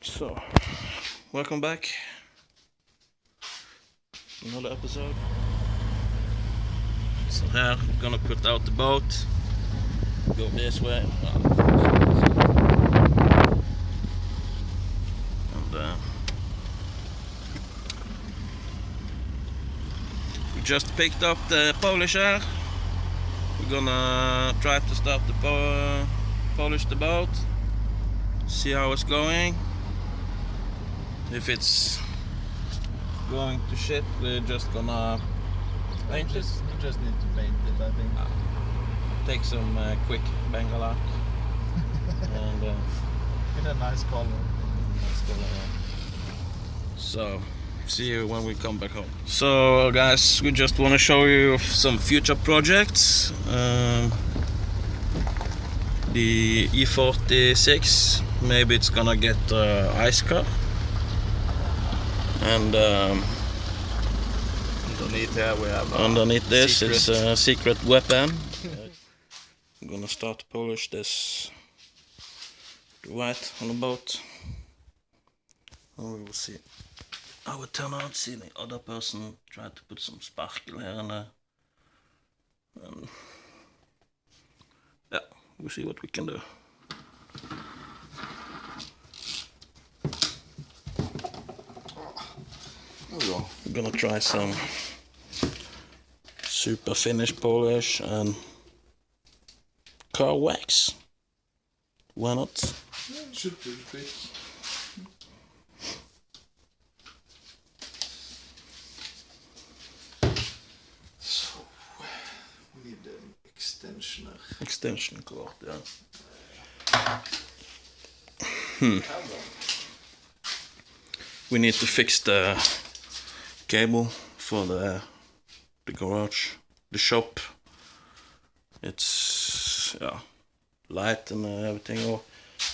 So, welcome back. Another episode. So here we're gonna put out the boat. Go this way. And we just picked up the polish here. We're gonna try to start the polish the boat. See how it's going. If it's going to shit, we're just gonna paint it. You just need to paint it, I think. Take some quick Bengalak and Get a nice color. so see you when we come back home. So guys, we just want to show you some future projects. The E46, maybe it's gonna get ice car, and Underneath here we have underneath this it's a secret weapon. I'm gonna start to polish this white on the boat, and we will see how it turns out. See, the other person tried to put some sparkle here and there, and yeah, we'll see what we can do. We're gonna try some super finish polish and car wax. Why not? Should be quick. So we need an extensioner. Extension cord, yeah. We need to fix the cable for the garage, the shop. It's light and everything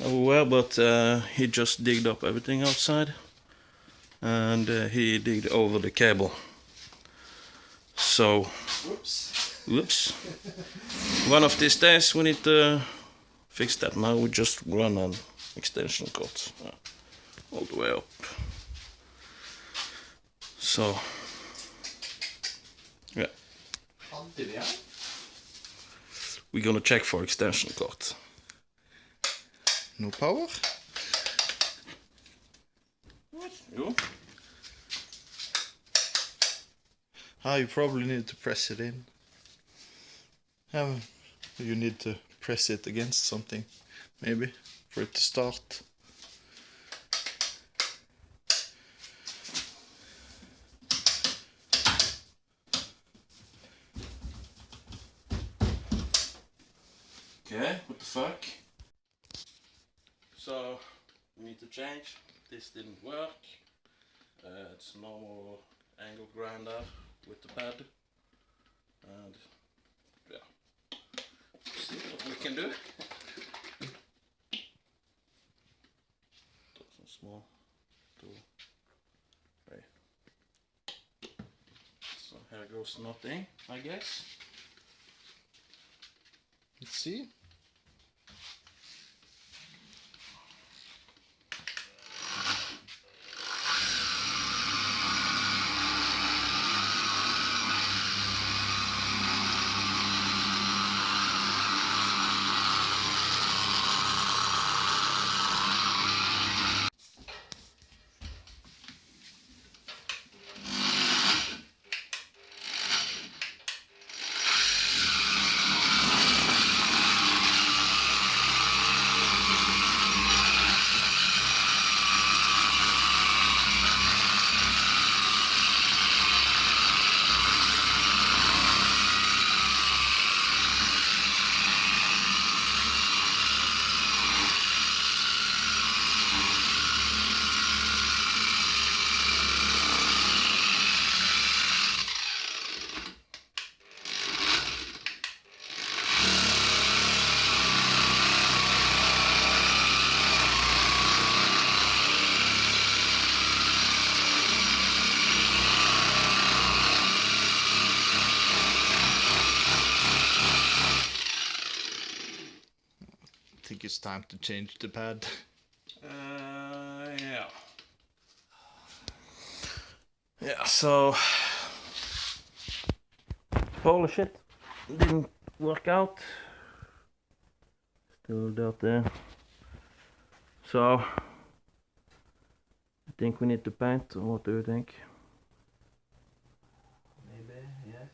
everywhere, but he just digged up everything outside, and he digged over the cable. So, whoops. One of these days we need to fix that. Now we just run an extension cord all the way up. So, yeah. We're gonna check for extension cord. No power? What? No. You probably need to press it in. You need to press it against something, maybe, for it to start. Okay, what the fuck? So, we need to change. This didn't work. It's normal angle grinder with the pad. And yeah, see what we can do. Some small tool. Right. So here goes nothing, I guess. Let's see. I think it's time to change the pad. so polish it. Didn't work out. Still dirt there. So I think we need to paint. What do you think? Maybe, yes.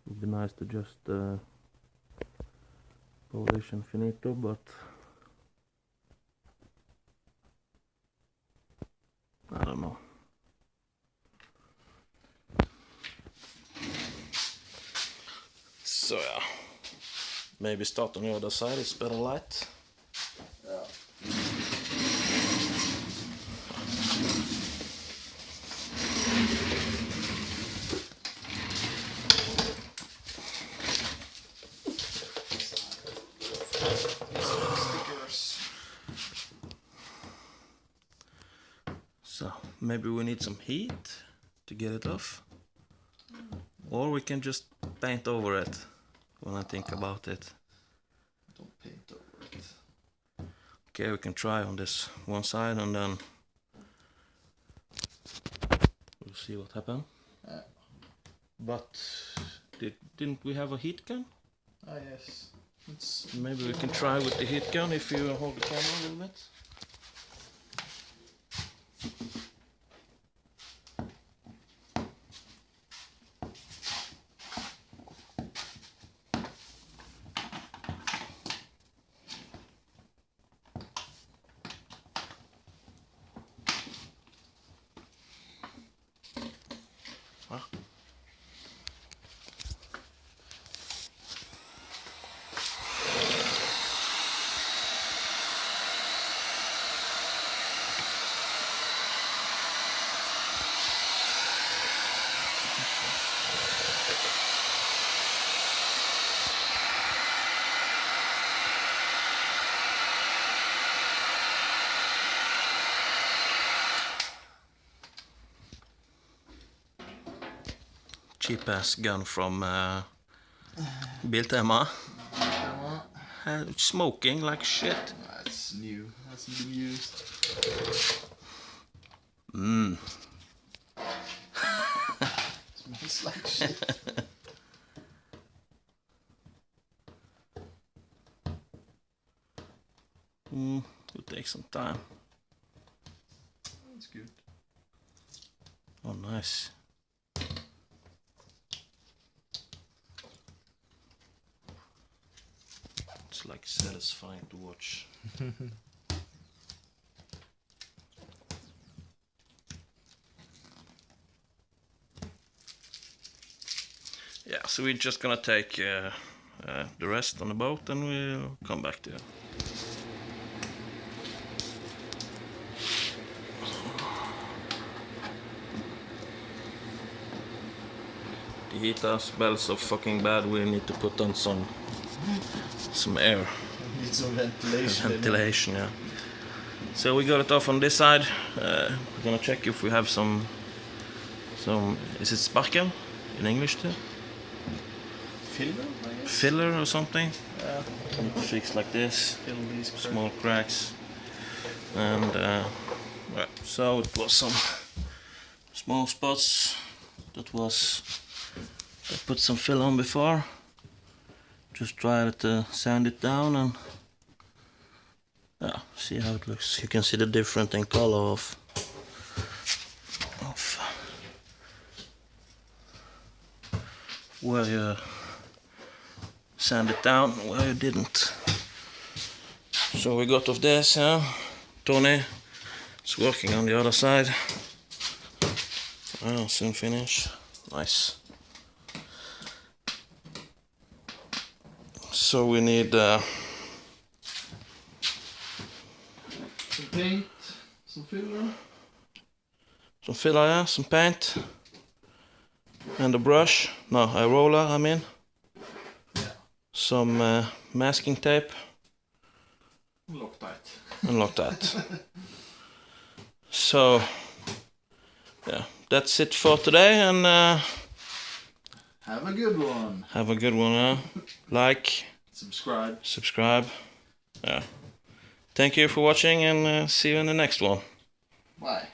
Would be nice to just polish and finito, but I don't know. So yeah, maybe start on the other side. It's better light. Yeah. Stickers. So maybe we need some heat to get it off, or we can just paint over it. When I think about it. Don't paint over it. Okay, we can try on this one side and then we'll see what happens. But didn't we have a heat gun? Ah, yes. Maybe we can try with the heat gun if you hold the camera a little bit. Huh? Cheap ass gun from Biltema. Smoking like shit. That's new. Hasn't been used. Smells like shit. It'll take some time. That's good. Oh, nice. It's like satisfying to watch. Yeah, so we're just gonna take the rest on the boat and we'll come back to it. The heater smells so fucking bad, we need to put on some air. Need some ventilation. Ventilation, yeah. So we got it off on this side. We're gonna check if we have some is it sparkle in English too? Filler, I guess. Filler or something? Yeah. Need to fix like this. Fill these Small cracks. And yeah, so it was some small spots that I put some fill on before. Just tried to sand it down and yeah, see how it looks. You can see the difference in color of where you sand it down and where you didn't. So we got off this, yeah. Tony is working on the other side. I'll soon finish. Nice. So we need some paint, some filler. some filler, yeah, some paint, and a brush. No, a roller, I mean. Yeah. Some masking tape. Loctite. And Loctite. So, yeah, that's it for today, and have a good one. have a good one. Like, Subscribe. Yeah. Thank you for watching, and see you in the next one. Bye.